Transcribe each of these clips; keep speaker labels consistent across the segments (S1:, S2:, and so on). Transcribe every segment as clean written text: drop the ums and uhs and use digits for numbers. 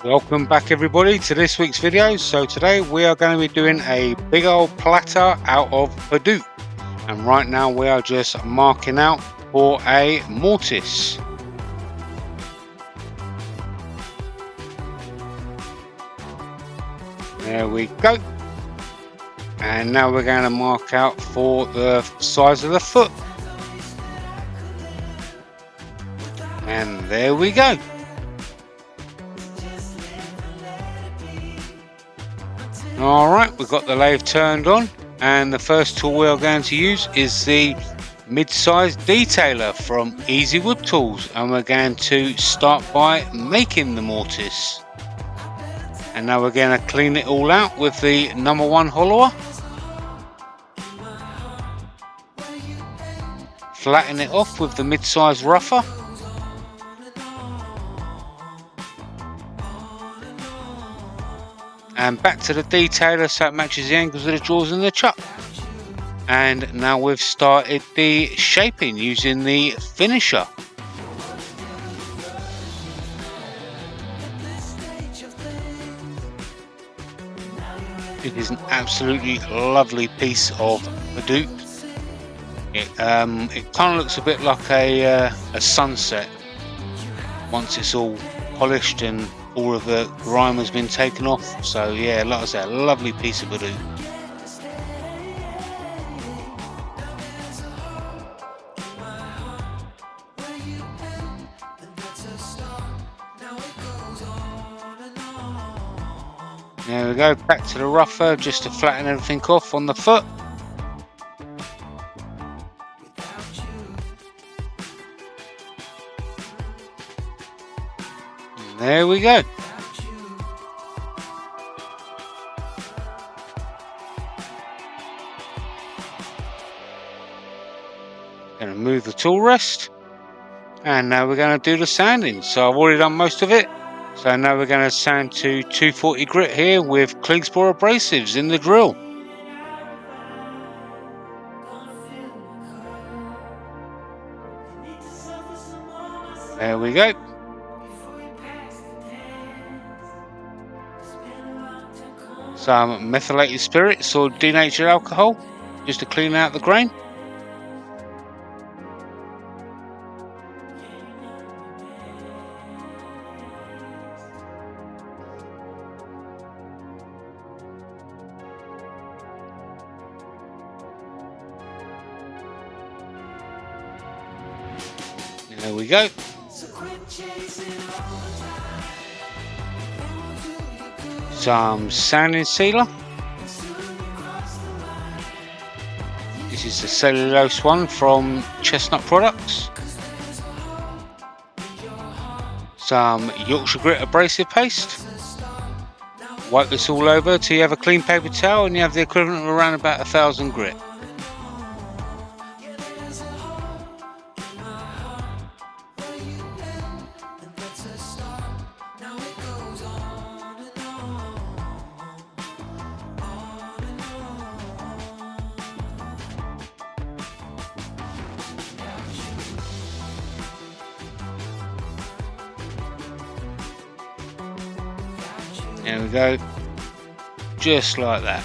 S1: Welcome back everybody to this week's video. So today we are going to be doing a big old platter out of Padauk, and right now we are just marking out for a mortise. There we go. And now we're going to mark out for the size of the foot, and there we go. Alright, we've got the lathe turned on, and the first tool we are going to use is the mid-size detailer from Easy Wood Tools, and we're going to start by making the mortise. And now we're going to clean it all out with the #1 hollower. Flatten it off with the mid-size rougher. And back to the detailer so it matches the angles of the jaws and the chuck. And now we've started the shaping using the finisher. It is an absolutely lovely piece of Padauk. It kind of looks a bit like a sunset once it's all polished and all of the grime has been taken off. So yeah, like I said, a lovely piece of Padauk. There we go, back to the rougher just to flatten everything off on the foot. There we go. Going to move the tool rest, and now we're going to do the sanding. So I've already done most of it, so now we're going to sand to 240 grit here with Klingsbor abrasives in the drill. There we go. Some methylated spirits or denatured alcohol just to clean out the grain. There we go. Some sanding sealer. This is the cellulose one from Chestnut Products. Some Yorkshire Grit abrasive paste. Wipe this all over till you have a clean paper towel and you have the equivalent of around about 1,000 grit. There we go, just like that.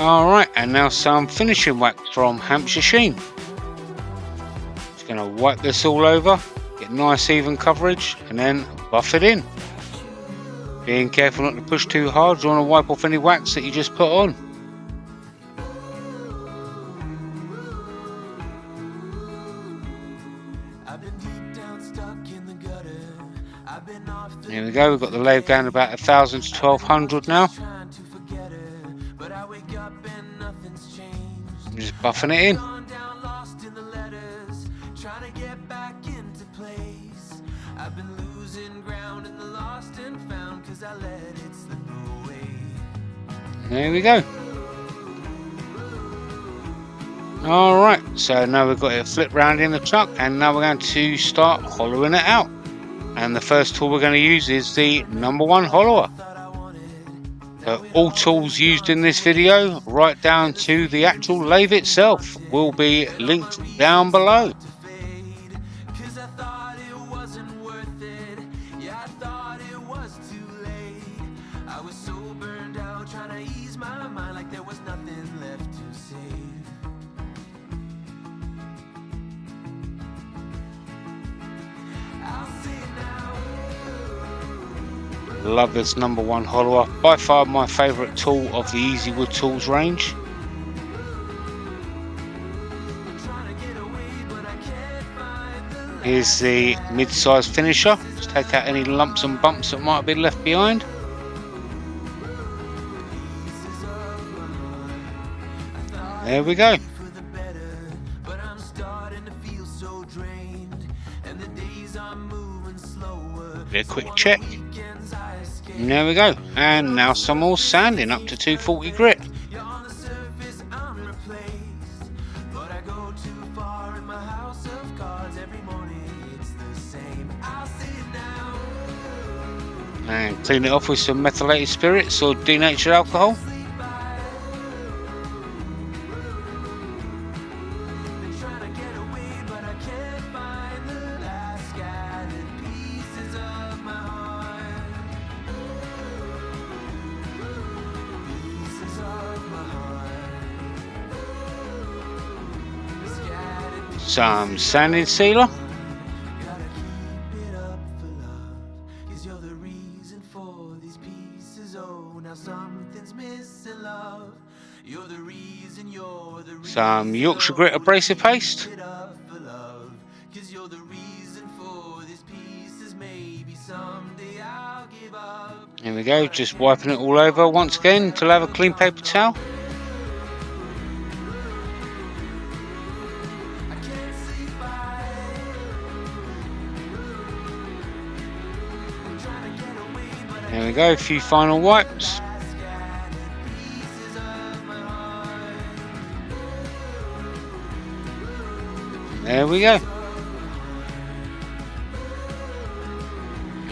S1: Alright, and now some finishing wax from Hampshire Sheen. Just going to wipe this all over, get nice even coverage, and then buff it in. Being careful not to push too hard, you want to wipe off any wax that you just put on. There we go, we've got the lathe down about 1,000 to 1,200 now. I'm just buffing it in. There we go. Alright, so now we've got it flipped round in the chuck, and now we're going to start hollowing it out. And the first tool we're going to use is the #1 hollower. So all tools used in this video, right down to the actual lathe itself, will be linked down below. Love this #1 hollower. By far my favourite tool of the Easy Wood Tools range. Here's the mid-size finisher. Just take out any lumps and bumps that might have been left behind. There we go. Be a quick check. And there we go. And now some more sanding up to 240 grit. And clean it off with some methylated spirits or denatured alcohol. Some sanding sealer. Some Yorkshire Grit abrasive paste. There we go, just wiping it all over once again till I have a clean paper towel. There we go, a few final wipes. There we go.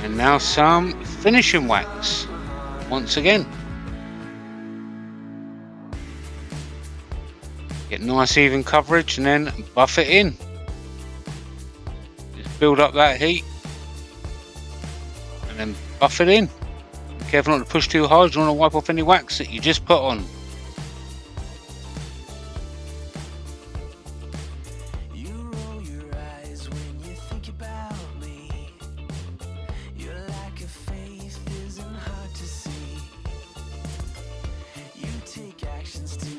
S1: And now some finishing wax once again. Get nice even coverage and then buff it in. Just build up that heat and then buff it in. Be careful not to push too hard, you don't want to wipe off any wax that you just put on.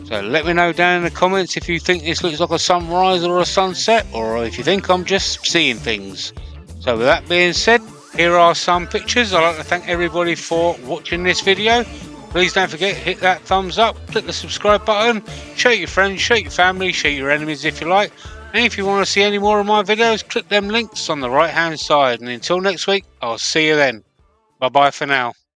S1: So let me know down in the comments if you think this looks like a sunrise or a sunset, or if you think I'm just seeing things. So with that being said, here are some pictures. I'd like to thank everybody for watching this video. Please don't forget, hit that thumbs up, click the subscribe button, show your friends, show your family, show your enemies if you like. And if you want to see any more of my videos, click them links on the right hand side. And until next week, I'll see you then. Bye bye for now.